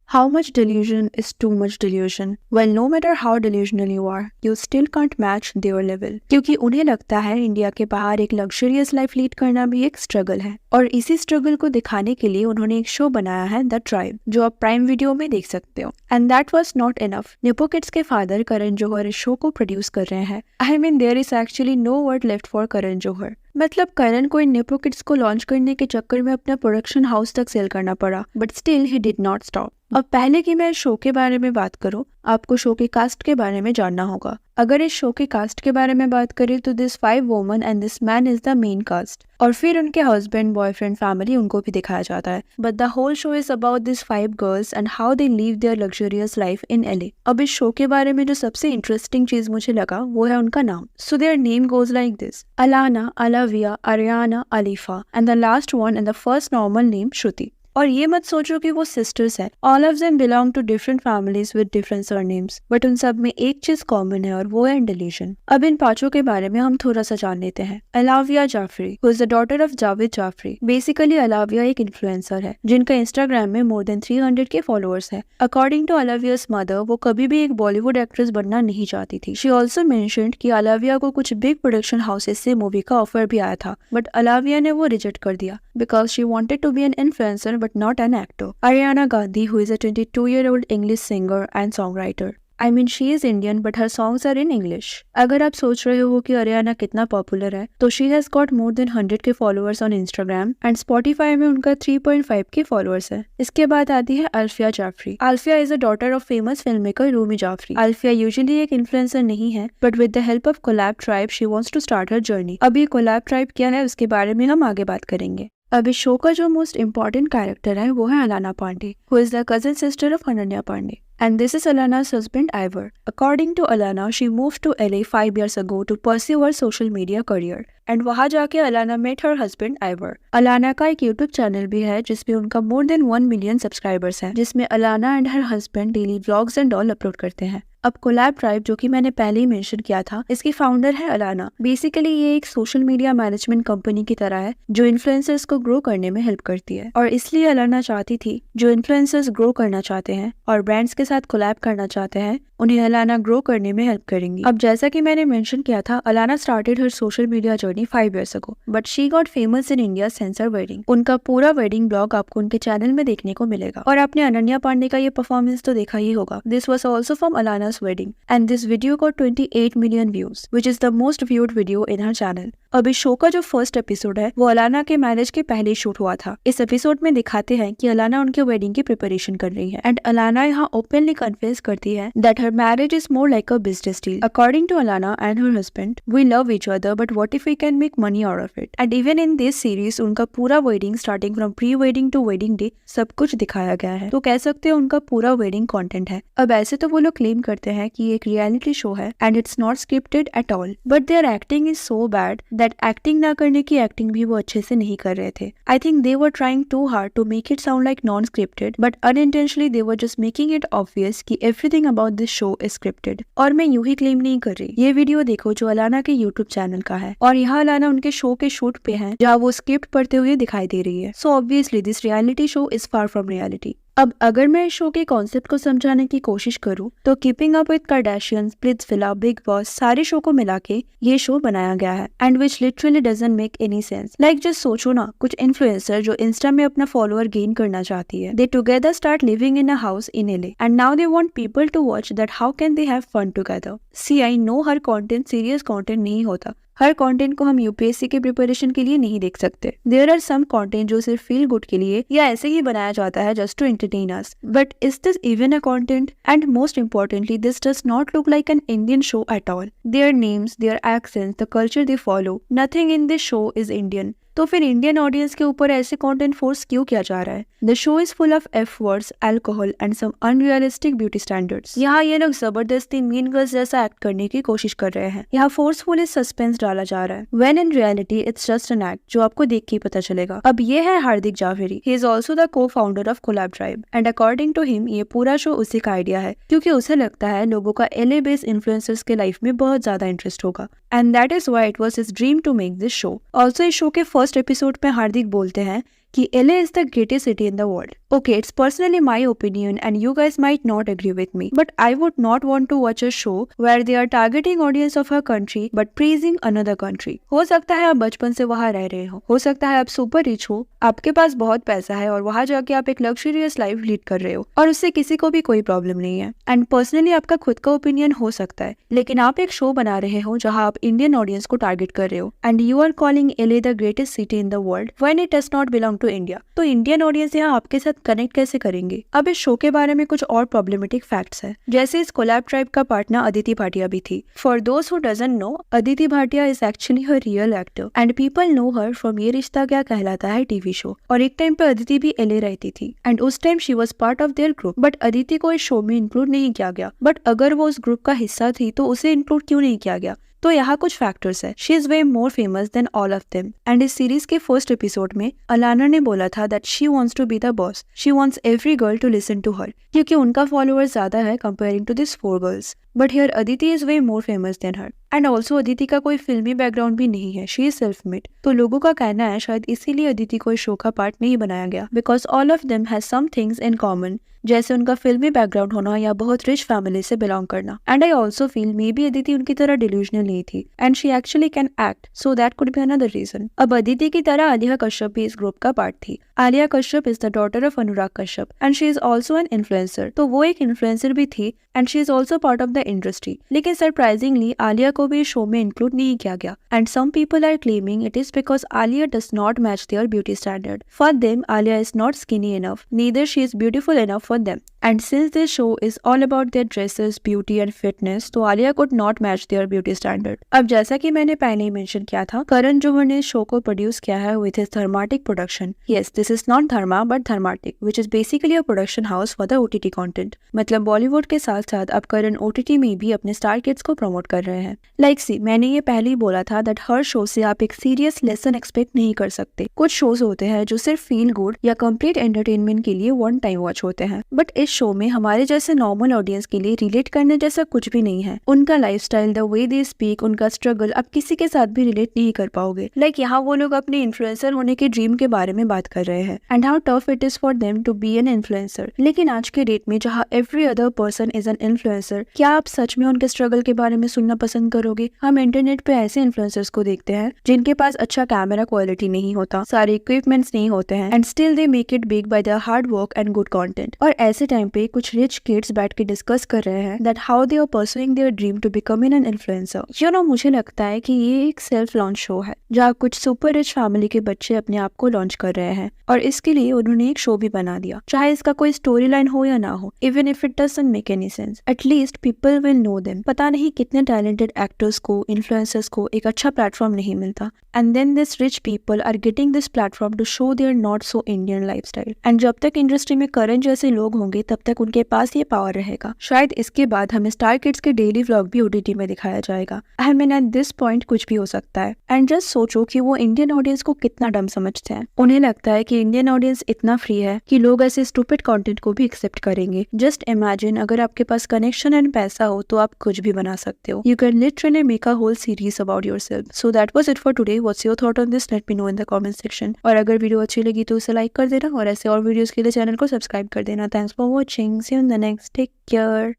How much delusion is too much delusion? Well, no matter how delusional you are, you still can't match their level. क्योंकि उन्हें लगता है India के बाहर एक लग्जरियस लाइफ लीड करना भी एक स्ट्रगल है, और इसी स्ट्रगल को दिखाने के लिए उन्होंने एक शो बनाया है द ट्राइब, जो आप प्राइम वीडियो में देख सकते हो। And that was not enough. Nepo kids के फादर करण जौहर इस शो को प्रोड्यूस कर रहे हैं। I mean there is actually no word left for Karan Johar. मतलब करण को इन निपो किड्स को लॉन्च करने के चक्कर में अपना प्रोडक्शन हाउस तक सेल करना पड़ा, but still he did not stop. अब पहले कि मैं शो के बारे में बात करूं, आपको शो के कास्ट के बारे में जानना होगा। अगर इस शो के कास्ट के बारे में बात करें तो this 5 woman and this man is the main cast, और फिर उनके हस्बैंड, बॉयफ्रेंड, फैमिली उनको भी दिखाया जाता है। But the whole show is about this 5 girls and how they live their luxurious life in LA। अब इस शो के बारे में जो सबसे इंटरेस्टिंग चीज मुझे लगा वो है उनका नाम। So their name goes like this: Alanna, Alaviaa, Aryana, Alifa and the last one and the first normal name Shruti. और ये मत सोचो कि वो सिस्टर्स हैं। All of them belong to different families with different surnames, but उन सब में एक चीज कॉमन है, और वो है डिलीशन। अब इन पांचों के बारे में हम थोड़ा सा जान लेते हैं। Alaviaa Jaaferi, who is the daughter of Javed Jaaferi. Basically Alaviaa एक इन्फ्लुएंसर है जिनका इंस्टाग्राम में मोर देन 300 के फॉलोअर्स है। अकॉर्डिंग टू अलाविया's मदर, वो कभी भी एक बॉलीवुड एक्ट्रेस बनना नहीं चाहती थी। शी ऑल्सो मेंशन्ड कि अलाविया को कुछ बिग प्रोडक्शन हाउसेस से मूवी का ऑफर भी आया था, बट अलाविया ने वो रिजेक्ट कर दिया because she wanted to be an influencer but not an actor. Ariana Gandhi, who is a 22-year-old English singer and songwriter. I mean, she is Indian, but her songs are in English. अगर आप सोच रहे हो कि Ariana कितना popular है, तो she has got more than 100 के followers on Instagram and Spotify में उनका 3.5 के फॉलोअर्स है। इसके बाद आती है Alfia Jaffrey. Alfia is a daughter of famous film maker Rumi Jaffrey. Alfia usually एक इन्फ्लुएंसर नहीं है, but with the help of collab tribe she wants to start her journey. अब ये कोलैब ट्राइब क्या है उसके बारे में हम आगे बात करेंगे। अब इस शो का जो मोस्ट इम्पॉर्टेंट कैरेक्टर है वो है Alanna Panday, who is the cousin sister of Ananya Panday, and this is Alana's husband Ivor. According to Alana, she moved to LA 5 years ago to pursue her social media career. And वहाँ जाके Alanna met her husband Ivor. Alanna का एक YouTube channel भी है जिसपे उनका more than 1 million subscribers हैं, जिसमें Alanna and her husband daily vlogs and all upload करते हैं। अब कोलैब ट्राइब, जो कि मैंने पहले ही मेंशन किया था, इसकी फाउंडर है अलाना। बेसिकली ये एक सोशल मीडिया मैनेजमेंट कंपनी की तरह है जो इन्फ्लुएंसर्स को ग्रो करने में हेल्प करती है, और इसलिए अलाना चाहती थी जो इन्फ्लुएंसर्स ग्रो करना चाहते हैं और ब्रांड्स के साथ कोलैब करना चाहते हैं, उन्हें अलाना ग्रो करने में हेल्प करेंगी। अब जैसा कि मैंने मेंशन किया था, Alanna started her social media journey 5 years ago, but she got famous in India since her wedding. उनका पूरा वेडिंग ब्लॉग आपको उनके चैनल में देखने को मिलेगा, और आपने अनन्या पांडे का ये परफॉर्मेंस तो देखा ही होगा। This was also from Alanna's wedding and this video got 28 million views, which is the most viewed video in her channel. अब इस शो का जो फर्स्ट एपिसोड है वो अलाना के मैरिज के पहले शूट हुआ था। इस एपिसोड में दिखाते हैं कि अलाना उनके वेडिंग की प्रिपरेशन कर रही है, एंड अलाना यहाँ ओपनली कन्फेस करती है that her marriage is more like a business deal. According to Alanna and her husband, we love each other but what if we can make money out of it. And even in this series उनका पूरा wedding starting from pre wedding to wedding day सब कुछ दिखाया गया है, तो कह सकते हैं उनका पूरा वेडिंग कॉन्टेंट है। अब ऐसे तो वो लोग क्लेम करते हैं कि एक रियलिटी शो है and it's not scripted at all, but their acting is so bad that acting ना करने की एक्टिंग भी वो अच्छे से नहीं कर रहे थे। I think they were trying too hard to make it sound like non scripted, but unintentionally they were just making it obvious कि everything about this show is scripted. और मैं यूं ही क्लेम नहीं कर रही, ये वीडियो देखो जो अलाना के यूट्यूब चैनल का है, और यहाँ अलाना उनके शो के शूट पे है जहाँ वो स्क्रिप्ट पढ़ते हुए दिखाई दे रही है। So obviously this reality show is far from reality. अब अगर मैं इस शो के कॉन्सेप्ट को समझाने की कोशिश करूं तो keeping up with Kardashians, Splitsvilla, big boss, सारे शो को मिला के ये शो बनाया गया है, and which literally doesn't make any sense. Like just सोचो ना, कुछ इन्फ्लुएंसर जो इंस्टा में अपना फॉलोअर गेन करना चाहती है, they together start living in a house in LA and now they want people to watch that how can they have fun together. See I know her content serious content नहीं होता, हर content को हम UPSC के preparation के लिए नहीं देख सकते। देयर आर सम कंटेंट जो सिर्फ फील गुड के लिए या ऐसे ही बनाया जाता है just to entertain us, but is this even a content? And most importantly, this does not look like an Indian show at all. Their names, their accents, the culture they follow, nothing in this show is Indian. तो फिर Indian audience के ऊपर ऐसे content force क्यों किया जा रहा है? The show is full of F words, alcohol and some unrealistic beauty standards. यहाँ ये लोग जबरदस्ती मीन गर्ल्स जैसा एक्ट करने की कोशिश कर रहे हैं। यहाँ फोर्सफुली सस्पेंस डाला जा रहा है, when in reality it's just an act जो आपको देख के ही पता चलेगा। अब ये है Hardik Jaaferi, he is also the co founder of collab Tribe, and according to him ये पूरा शो उसी का आइडिया है, क्योंकि उसे लगता है लोगों का LA बेस्ड इन्फ्लुएंसर्स के लाइफ में बहुत ज्यादा इंटरेस्ट होगा, and that is why it was his dream to make this show. Also इस शो के फर्स्ट एपिसोड में हार्दिक बोलते हैं कि LA is the greatest city in the world. Okay, it's personally my opinion and you guys might not agree with me, but I would not want to watch a show where they are targeting audience of a country but praising another country. हो सकता है आप बचपन से वहाँ रह रहे हो सकता है आप सुपर रिच हो, आपके पास बहुत पैसा है और वहाँ जाके आप एक लग्जरियस लाइफ लीड कर रहे हो और उससे किसी को भी कोई प्रॉब्लम नहीं है। एंड पर्सनली आपका खुद का ओपिनियन हो सकता है, लेकिन आप एक शो बना रहे हो जहाँ आप इंडियन ऑडियंस को टारगेट कर रहे हो and you are calling LA the greatest city in the world when it does not belong to India. तो इंडियन ऑडियंस यहाँ आपके साथ कनेक्ट कैसे करेंगे? अब इस शो के बारे में कुछ और प्रॉब्लमेटिक फैक्ट्स है, जैसे इस कोलैब ट्राइब का पार्टनर अदिति भाटिया भी थी। For those who doesn't know, Aditi Bhatia is actually her real actor and people know her from ये रिश्ता क्या कहलाता है टीवी शो। और एक टाइम पे अदिति भी एलए रहती थी एंड उस time she was part of their group, but Aditi को इस शो में इंक्लूड नहीं किया गया। बट अगर वो उस ग्रुप का हिस्सा थी तो उसे इंक्लूड क्यों नहीं किया गया? तो यहाँ कुछ फैक्टर्स है। She is way more famous than all of them and इस सीरीज के फर्स्ट एपिसोड में अलाना ने बोला था that she wants to be the boss, she wants every girl to listen to her, क्योंकि उनका फॉलोअर्स ज्यादा है comparing to this 4 girls. But here Aditi is way more famous than her and also Aditi का कोई फिल्मी बैकग्राउंड भी नहीं है, शी इज सेल्फ मेड। तो लोगों का कहना है शायद इसीलिए अदिति को इस शो का पार्ट नहीं बनाया गया, because all of them has some things in common, जैसे उनका फिल्मी बैकग्राउंड होना या बहुत रिच फैमिली से बिलोंग करना। And I also feel may be Aditi उनकी तरह डिल्यूजनल नहीं थी and she actually can act, so that could be another reason. अब अदिति की तरह आलिया कश्यप भी इस ग्रुप का पार्ट थी। Alia Kashyap is the daughter of Anurag Kashyap and she is also an influencer, तो वो एक इन्फ्लुएंसर भी थी and she is also part of the industry. लेकिन सरप्राइजिंगली आलिया को भी शो में इंक्लूड नहीं किया गया and some people are claiming it is because Alia does not match their beauty standard. For them Alia is not skinny enough, neither she is beautiful enough for them. And since this show is all about their dresses, beauty and fitness, तो Alia could not match their beauty standard। अब जैसा कि मैंने पहले ही mention किया था, करण जौहर ने इस शो को प्रोड्यूस किया है with his Dharmatic production। Yes, this is not Dharma but Dharmatic, which is basically a production house for the OTT content। मतलब बॉलीवुड के साथ साथ अब करण OTT में भी अपने स्टार किड्स को प्रमोट कर रहे हैं। लाइक सी, मैंने ये पहले ही बोला था दैट हर शो से आप एक सीरियस लेसन एक्सपेक्ट नहीं कर सकते। कुछ शोज होते हैं जो सिर्फ फील गुड या कंप्लीट एंटरटेनमेंट के लिए वन टाइम वॉच होते हैं, बट इस शो में हमारे जैसे नॉर्मल ऑडियंस के लिए रिलेट करने जैसा कुछ भी नहीं है। उनका lifestyle, the way they speak, उनका स्ट्रगल आप किसी के साथ भी रिलेट नहीं कर पाओगे। लाइक यहाँ वो लोग अपने इन्फ्लुएंसर होने के ड्रीम के बारे में बात कर रहे हैं and how tough it is for them to be an influencer. लेकिन आज के डेट में जहाँ every other person is an influencer, क्या आप सच में उनके स्ट्रगल के बारे में सुनना पसंद करोगे? हम इंटरनेट पे ऐसे इन्फ्लुएंसर्स को देखते हैं जिनके पास अच्छा कैमरा क्वालिटी नहीं होता, सारे इक्विपमेंट्स नहीं होते हैं and still they make it big bye there hard work and good content. और ऐसे टाइम पे कुछ रिच किड्स बैठ के डिस्कस कर रहे हैं that how they are pursuing their dream to become an influencer. You know, मुझे लगता है कि ये एक सेल्फ लॉन्च शो है जहाँ कुछ सुपर रिच फैमिली के बच्चे अपने आप को लॉन्च कर रहे हैं और इसके लिए उन्होंने एक शो भी बना दिया, चाहे इसका कोई स्टोरी लाइन हो या ना हो। Even if it doesn't make any sense, at least people will know them. पता नहीं कितने टैलेंटेड एक्टर्स को, इन्फ्लुएंसर्स को एक अच्छा प्लेटफॉर्म नहीं मिलता and then this rich people are getting this platform to show their not so Indian lifestyle. And जब तक इंडस्ट्री में करण जैसे लोग होंगे तब तक उनके पास ये पावर रहेगा। शायद इसके बाद हमें स्टार किड्स के डेली व्लॉग भी ओटीटी में दिखाया जाएगा। I mean at this point कुछ भी हो सकता है। एंड जस्ट सोचो कि वो इंडियन ऑडियंस को कितना डम समझते हैं। उन्हें लगता है कि इंडियन ऑडियंस इतना फ्री है कि लोग ऐसे स्टूपिड कंटेंट को भी एक्सेप्ट करेंगे। जस्ट इमेजिन, अगर आपके पास कनेक्शन एंड पैसा हो तो आप कुछ भी बना सकते हो। You can literally make a whole series about yourself. So that was it for today. What's your thought on this? Let me know in the comment section. और अगर वीडियो अच्छी लगी तो उसे लाइक कर देना और ऐसे और वीडियोस के लिए चैनल को सब्सक्राइब कर देना। Thanks for watching, see you in the next, take care.